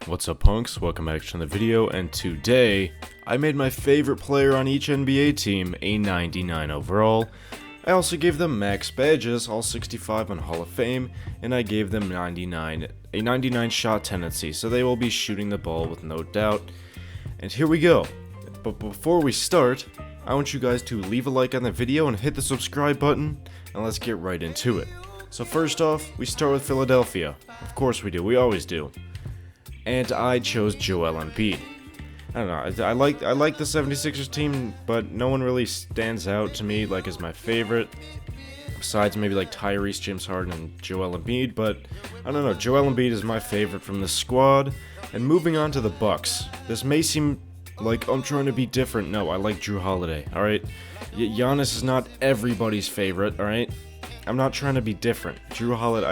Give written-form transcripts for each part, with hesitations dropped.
What's up, punks? Welcome back to another video, and today I made my favorite player on each NBA team a 99 overall. I also gave them max badges, all 65 on Hall of Fame, and I gave them a 99 shot tendency, so they will be shooting the ball with no doubt. And here we go. But before we start, I want you guys to leave a like on the video and hit the subscribe button, and let's get right into it. So first off, we start with Philadelphia. Of course we do, we always do. And I chose Joel Embiid. I don't know, I like the 76ers team, but no one really stands out to me like as my favorite. Besides maybe like Tyrese, James Harden, and Joel Embiid, but I don't know, Joel Embiid is my favorite from the squad. And moving on to the Bucks. This may seem like I'm trying to be different. No, I like Jrue Holiday, alright? Giannis is not everybody's favorite, alright? I'm not trying to be different. Jrue Holiday,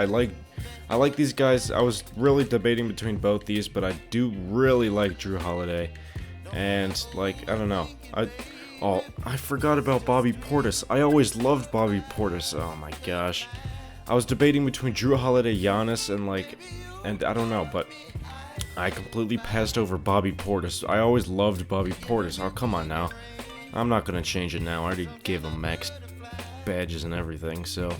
I like these guys. I was really debating between both these, but I do really like Jrue Holiday. And, like, I don't know. I forgot about Bobby Portis. I always loved Bobby Portis. Oh my gosh. I was debating between Jrue Holiday, Giannis, and I don't know, but I completely passed over Bobby Portis. I always loved Bobby Portis. Oh, come on now. I'm not gonna change it now. I already gave him max badges and everything, so...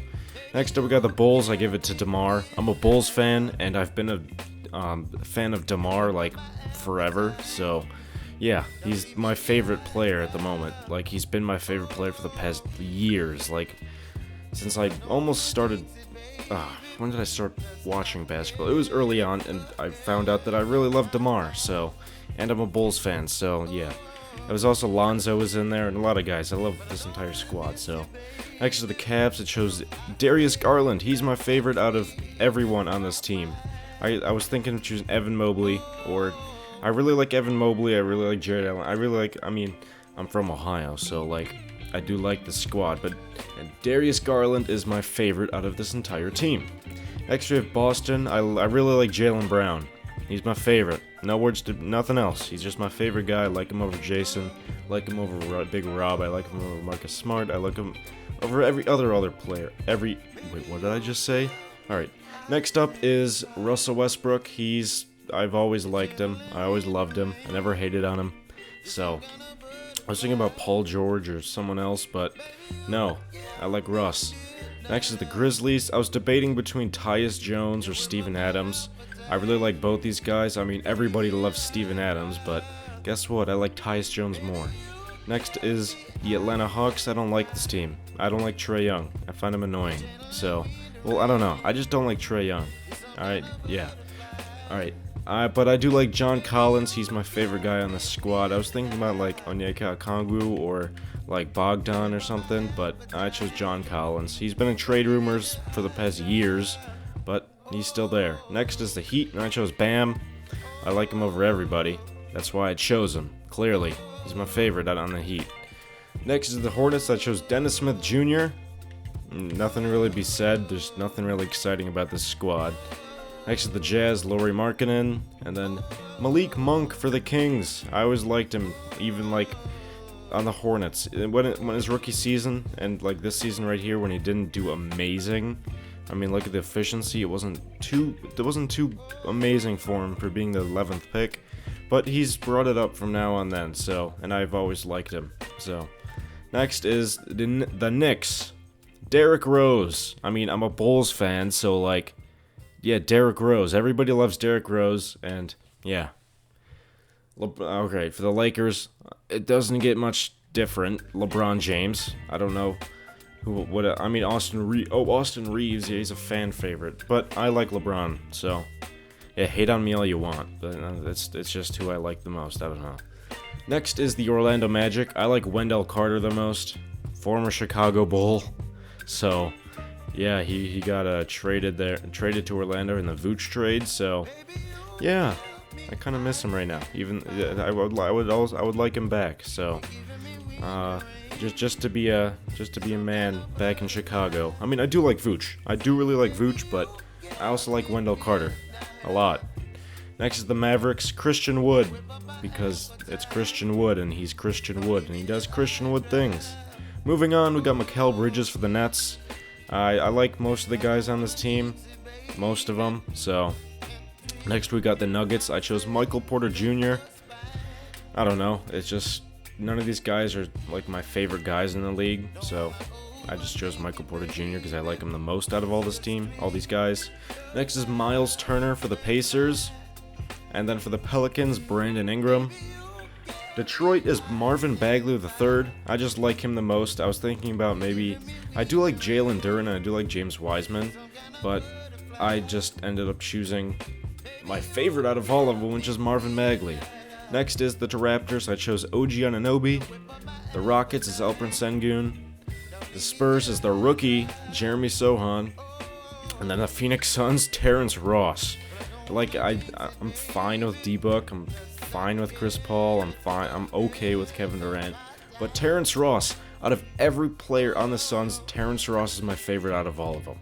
Next up, we got the Bulls. I give it to DeMar. I'm a Bulls fan, and I've been a fan of DeMar, like, forever. So, yeah, he's my favorite player at the moment. Like, he's been my favorite player for the past years. Like, since I almost started... when did I start watching basketball? It was early on, and I found out that I really love DeMar, so... And I'm a Bulls fan, so, yeah. There was also Lonzo was in there, and a lot of guys. I love this entire squad, so... Next to the Cavs, it shows Darius Garland. He's my favorite out of everyone on this team. I was thinking of choosing Evan Mobley, or... I really like Evan Mobley, I really like Jared Allen, I'm from Ohio, so, like, I do like the squad, but Darius Garland is my favorite out of this entire team. Next we have Boston. I really like Jaylen Brown. He's my favorite. No words to nothing else. He's just my favorite guy. I like him over Jason. I like him over Big Rob. I like him over Marcus Smart. I like him over every other player. Wait, what did I just say? Alright. Next up is Russell Westbrook. I've always liked him. I always loved him. I never hated on him. So, I was thinking about Paul George or someone else, but no. I like Russ. Next is the Grizzlies. I was debating between Tyus Jones or Steven Adams. I really like both these guys. I mean, everybody loves Steven Adams, but guess what? I like Tyus Jones more. Next is the Atlanta Hawks. I don't like this team. I don't like Trae Young. I find him annoying. So, well, I don't know. I just don't like Trae Young. Alright, yeah. Alright. But I do like John Collins. He's my favorite guy on the squad. I was thinking about, like, Onyeka Okongwu or, like, Bogdan or something, but I chose John Collins. He's been in trade rumors for the past years, but he's still there. Next is the Heat, and I chose Bam. I like him over everybody. That's why I chose him. Clearly. He's my favorite out on the Heat. Next is the Hornets. I chose Dennis Smith Jr. Nothing to really be said. There's nothing really exciting about this squad. Next is the Jazz, Lauri Markkanen. And then Malik Monk for the Kings. I always liked him, even like on the Hornets. When his rookie season, and like this season right here, when he didn't do amazing... I mean, look at the efficiency. It wasn't too amazing for him for being the 11th pick, but he's brought it up from now on then. So, and I've always liked him. So, next is the Knicks. Derrick Rose. I mean, I'm a Bulls fan, so like, yeah, Derrick Rose. Everybody loves Derrick Rose, and yeah. Okay, for the Lakers, it doesn't get much different. LeBron James. I don't know. Austin Reeves, yeah, he's a fan favorite, but I like LeBron, so, yeah, hate on me all you want, but it's just who I like the most, I don't know. Next is the Orlando Magic. I like Wendell Carter the most, former Chicago Bull, so, yeah, he got traded to Orlando in the Vooch trade, so, yeah, I kind of miss him right now, even, I would like him back, so, Just to be a man back in Chicago. I mean, I do like Vooch. I do really like Vooch, but I also like Wendell Carter a lot. Next is the Mavericks, Christian Wood, because it's Christian Wood and he's Christian Wood and he does Christian Wood things. Moving on, we got Mikal Bridges for the Nets. I like most of the guys on this team, most of them. So Next we got the Nuggets. I chose Michael Porter Jr. I don't know, it's just none of these guys are like my favorite guys in the league, so I just chose Michael Porter Jr. because I like him the most out of all these guys. Next is Miles Turner for the Pacers. And then for the Pelicans, Brandon Ingram. Detroit is Marvin Bagley III. I just like him the most. I was thinking about maybe... I do like Jalen Duren and I do like James Wiseman, but I just ended up choosing my favorite out of all of them, which is Marvin Bagley. Next is the Raptors. I chose OG Anunoby. The Rockets is Alperen Sengun. The Spurs is the rookie, Jeremy Sohan. And then the Phoenix Suns, Terrence Ross. Like, I'm fine with D-Book, I'm fine with Chris Paul, I'm okay with Kevin Durant. But Terrence Ross, out of every player on the Suns, Terrence Ross is my favorite out of all of them.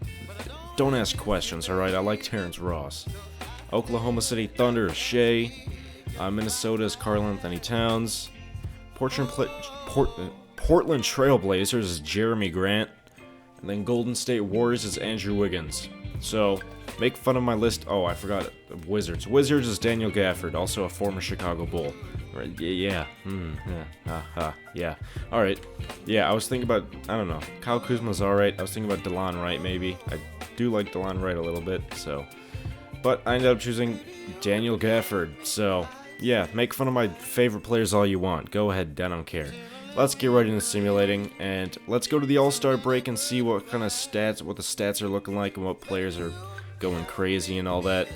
Don't ask questions, alright? I like Terrence Ross. Oklahoma City Thunder is Shea. Minnesota is Karl-Anthony Towns. Portland Trailblazers is Jeremy Grant. And then Golden State Warriors is Andrew Wiggins. So, make fun of my list. Oh, I forgot. Wizards. Wizards is Daniel Gafford, also a former Chicago Bull. Right? Yeah. Yeah. Alright. Yeah, I was thinking about, I don't know. Kyle Kuzma's alright. I was thinking about DeLon Wright, maybe. I do like DeLon Wright a little bit, so. But I ended up choosing Daniel Gafford, so. Yeah, make fun of my favorite players all you want. Go ahead, I don't care. Let's get right into simulating, and let's go to the All-Star break and see what kind of stats, what the stats are looking like, and what players are going crazy and all that.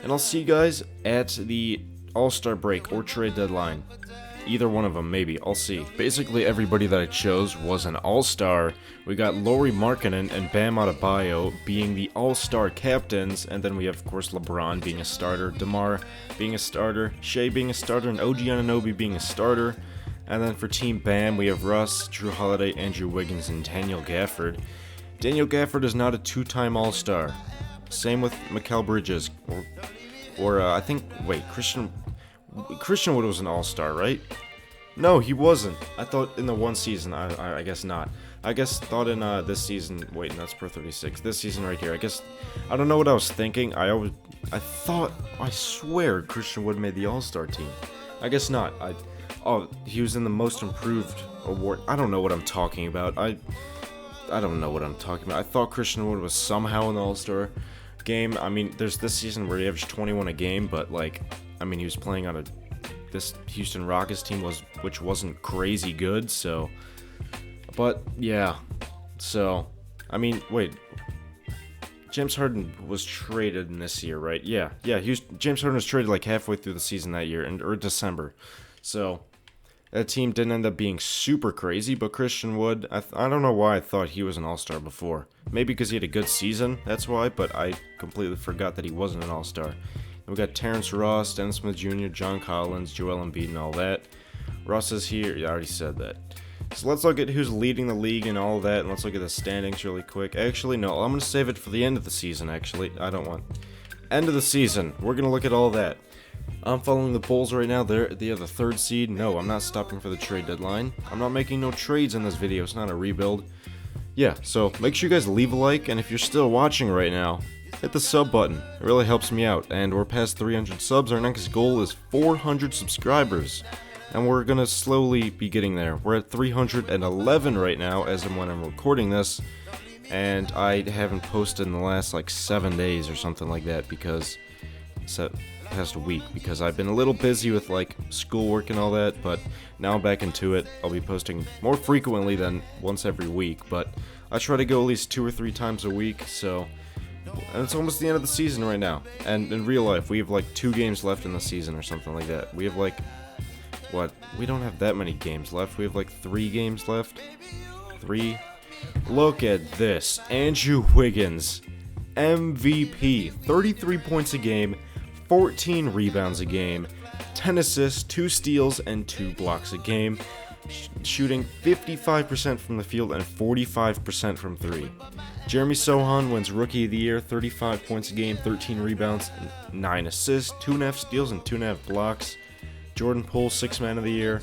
And I'll see you guys at the All-Star break or trade deadline. Either one of them, maybe. I'll see. Basically, everybody that I chose was an All-Star. We got Lauri Markkanen and Bam Adebayo being the All-Star captains, and then we have, of course, LeBron being a starter, DeMar being a starter, Shea being a starter, and OG Anunoby being a starter. And then for Team Bam, we have Russ, Drew Holiday, Andrew Wiggins, and Daniel Gafford. Daniel Gafford is not a two-time All-Star. Same with Mikal Bridges, I think, wait, Christian Wood was an All-Star, right? No, he wasn't. I thought in the one season, I guess not. I guess thought in this season, wait, that's per 36, this season right here, I guess, I don't know what I was thinking, I swear Christian Wood made the All-Star team. I guess not, oh, he was in the Most Improved award, I don't know what I'm talking about, I don't know what I'm talking about, I thought Christian Wood was somehow in the All-Star game. I mean, there's this season where he averaged 21 a game, but like, I mean, he was playing on this Houston Rockets team which wasn't crazy good, so, but yeah, so, I mean, wait, James Harden was traded in this year, right? Yeah, James Harden was traded like halfway through the season that year, or December, so, that team didn't end up being super crazy, but Christian Wood, I don't know why I thought he was an All-Star before. Maybe because he had a good season, that's why, but I completely forgot that he wasn't an All-Star. We got Terrence Ross, Dennis Smith Jr., John Collins, Joel Embiid, and all that. Ross is here. I already said that. So let's look at who's leading the league and all that, and let's look at the standings really quick. Actually, no, I'm going to save it for the end of the season, actually. I don't want... End of the season. We're going to look at all that. I'm following the Bulls right now. They have the third seed. No, I'm not stopping for the trade deadline. I'm not making no trades in this video. It's not a rebuild. Yeah, so make sure you guys leave a like, and if you're still watching right now, hit the sub button. It really helps me out, and we're past 300 subs. Our next goal is 400 subscribers, and we're gonna slowly be getting there. We're at 311 right now as of when I'm recording this, and I haven't posted in the last like 7 days or something like that because past week because I've been a little busy with like schoolwork and all that, but now I'm back into it. I'll be posting more frequently than once every week, but I try to go at least 2 or 3 times a week, so. And it's almost the end of the season right now. And in real life, we have like 2 games left in the season or something like that. We have like, what? We don't have that many games left. We have like 3 games left. 3. Look at this. Andrew Wiggins, MVP. 33 points a game, 14 rebounds a game, 10 assists, 2 steals, and 2 blocks a game. Shooting 55% from the field and 45% from 3. Jeremy Sohan wins Rookie of the Year, 35 points a game, 13 rebounds, 9 assists, 2.5 steals, and 2.5 blocks. Jordan Poole, 6th Man of the Year.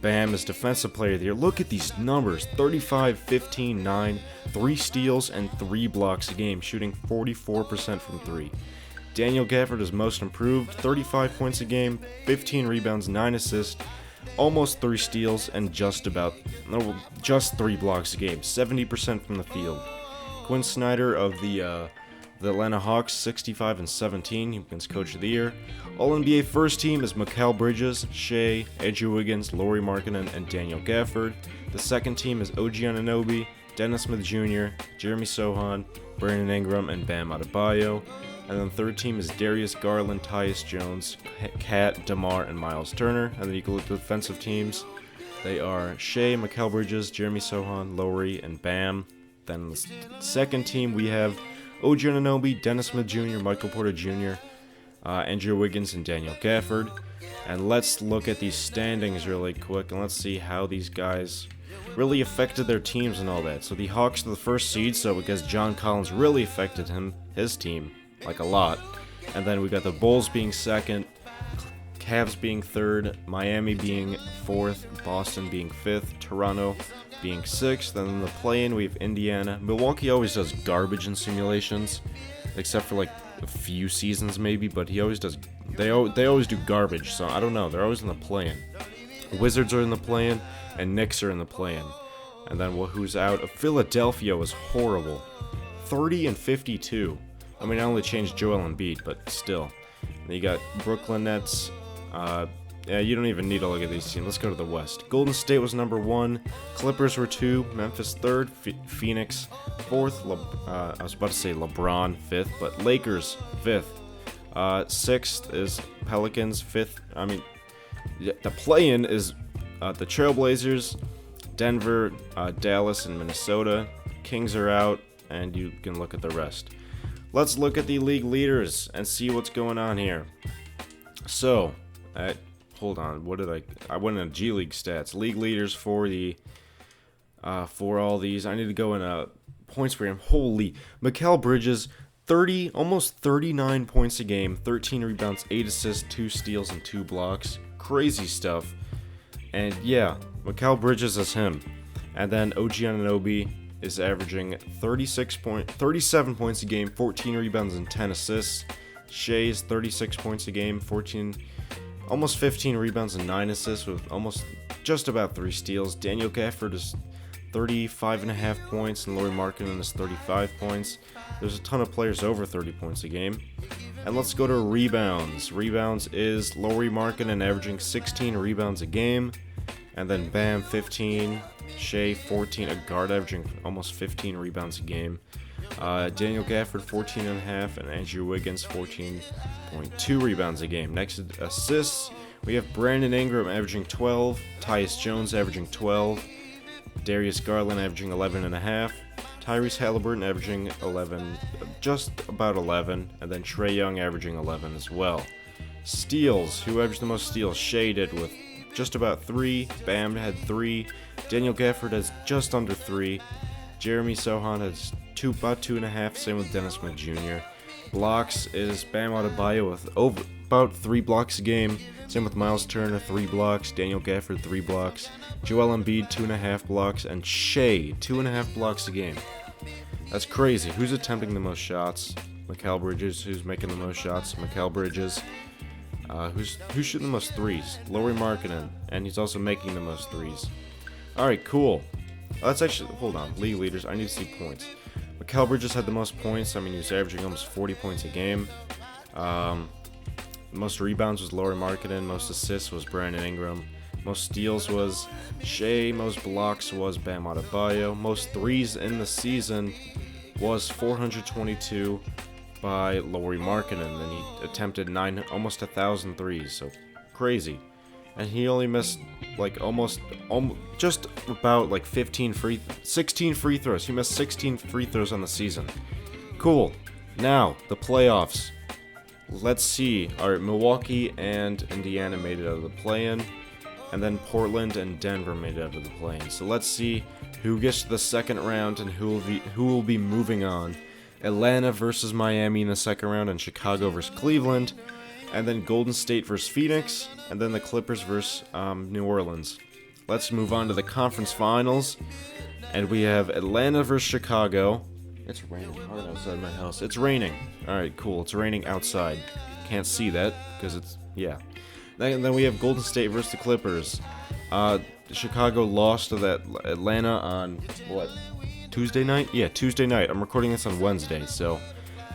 Bam is Defensive Player of the Year. Look at these numbers, 35, 15, 9, 3 steals, and 3 blocks a game, shooting 44% from 3. Daniel Gafford is most improved, 35 points a game, 15 rebounds, 9 assists, almost 3 steals, and just 3 blocks a game, 70% from the field. Quinn Snyder of the Atlanta Hawks, 65 and 17. He wins Coach of the Year. All-NBA first team is Mikal Bridges, Shea, Andrew Wiggins, Lauri Markkanen, and Daniel Gafford. The second team is OG Anunoby, Dennis Smith Jr., Jeremy Sohan, Brandon Ingram, and Bam Adebayo. And then the third team is Darius Garland, Tyus Jones, Kat, DeMar, and Miles Turner. And then you can look at the defensive teams. They are Shea, Mikal Bridges, Jeremy Sohan, Lauri, and Bam. Then the second team we have OG Anunoby, Dennis Smith Jr., Michael Porter Jr., Andrew Wiggins, and Daniel Gafford. And let's look at these standings really quick, and let's see how these guys really affected their teams and all that. So the Hawks are the first seed, so because John Collins really affected his team, like a lot. And then we got the Bulls being second, Cavs being third, Miami being fourth, Boston being fifth, Toronto being sixth. And then the play-in we have Indiana. Milwaukee always does garbage in simulations, except for like a few seasons maybe, but he always does. They always do garbage, so I don't know. They're always in the play-in. Wizards are in the play-in, and Knicks are in the play-in. And then who's out? Philadelphia was horrible, 30 and 52. I mean, I only changed Joel Embiid, but still. And you got Brooklyn Nets. Yeah, you don't even need to look at these teams. Let's go to the West. Golden State was number 1. Clippers were 2. Memphis 3rd. Phoenix 4th. I was about to say LeBron 5th, but Lakers 5th. 6th is Pelicans. 5th. I mean, the play-in is the Trailblazers, Denver, Dallas, and Minnesota. Kings are out, and you can look at the rest. Let's look at the league leaders and see what's going on here. So, hold on. What did I went in G League stats. League leaders for the for all these. I need to go in points per game. Holy, Mikal Bridges, almost 39 points a game, 13 rebounds, 8 assists, 2 steals, and 2 blocks. Crazy stuff. And yeah, Mikal Bridges is him. And then OG Anunoby is averaging 37 points a game, 14 rebounds, and 10 assists. Shea's 36 points a game, almost 15 rebounds and 9 assists with just about 3 steals. Daniel Gafford is 35.5 points, and Lauri Markkanen is 35 points. There's a ton of players over 30 points a game. And let's go to rebounds. Rebounds is Lauri Markkanen averaging 16 rebounds a game, and then Bam 15, Shea 14, a guard averaging almost 15 rebounds a game. Daniel Gafford 14.5, and Andrew Wiggins 14.2 rebounds a game. Next assists, we have Brandon Ingram averaging 12, Tyus Jones averaging 12, Darius Garland averaging 11.5, Tyrese Halliburton averaging 11, just about 11, and then Trae Young averaging 11 as well. Steals, who averaged the most steals? Shea did with just about 3, Bam had 3, Daniel Gafford has just under 3, Jeremy Sohan has about 2.5, same with Dennis Smith Jr. Blocks is Bam Adebayo with about 3 blocks a game, same with Miles Turner, 3 blocks, Daniel Gafford, 3 blocks, Joel Embiid, 2.5 blocks, and Shea, 2.5 blocks a game. That's crazy. Who's attempting the most shots? Mikal Bridges. Who's making the most shots? Mikal Bridges. Who's shooting the most threes? Lauri Markkanen, and he's also making the most threes. Alright, cool. Let's actually, hold on, league leaders, I need to see points. Mikal Bridges had the most points. I mean, he was averaging almost 40 points a game. Most rebounds was Lauri Markkanen. Most assists was Brandon Ingram. Most steals was Shea. Most blocks was Bam Adebayo. Most threes in the season was 422 by Lauri Markkanen. And he attempted almost 1,000 threes. So crazy. And he only missed like just about like 16 free throws. He missed 16 free throws on the season. Cool. Now, the playoffs. Let's see. Alright, Milwaukee and Indiana made it out of the play-in. And then Portland and Denver made it out of the play-in. So let's see who gets to the second round and who will be moving on. Atlanta versus Miami in the second round, and Chicago versus Cleveland. And then Golden State versus Phoenix, and then the Clippers versus New Orleans. Let's move on to the conference finals, and we have Atlanta versus Chicago, It's raining hard outside my house. It's raining. Alright, cool. It's raining outside. Can't see that, because it's... yeah. Then we have Golden State versus the Clippers. Chicago lost to that Atlanta on, what, Tuesday night? Yeah, Tuesday night. I'm recording this on Wednesday, so...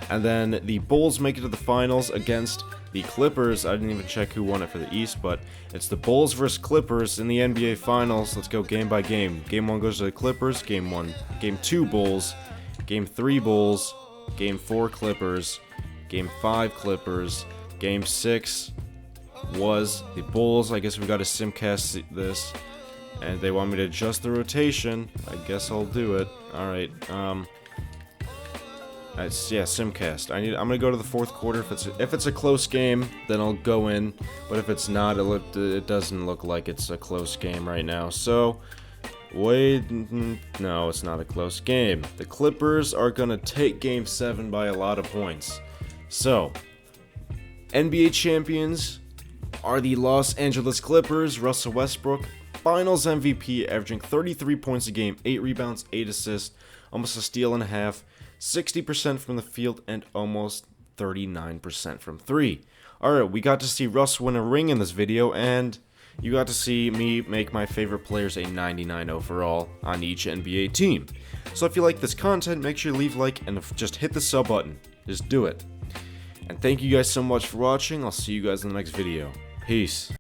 And then the Bulls make it to the finals against the Clippers. I didn't even check who won it for the East, but it's the Bulls versus Clippers in the NBA Finals. Let's go game by game. Game 1 goes to the Clippers. Game 2 Bulls. Game 3 Bulls. Game 4 Clippers. Game 5 Clippers. Game 6 was the Bulls. I guess we got to simcast this. And they want me to adjust the rotation. I guess I'll do it. Alright, yeah, simcast. I'm gonna go to the fourth quarter. If it's a close game, then I'll go in. But if it's not, it doesn't look like it's a close game right now. So, wait, no, it's not a close game. The Clippers are gonna take Game 7 by a lot of points. So, NBA champions are the Los Angeles Clippers. Russell Westbrook, Finals MVP, averaging 33 points a game, 8 rebounds, 8 assists, almost a steal and a half. 60% from the field and almost 39% from 3. Alright, we got to see Russ win a ring in this video, and you got to see me make my favorite players a 99 overall on each NBA team. So if you like this content, make sure you leave a like and just hit the sub button. Just do it. And thank you guys so much for watching. I'll see you guys in the next video. Peace.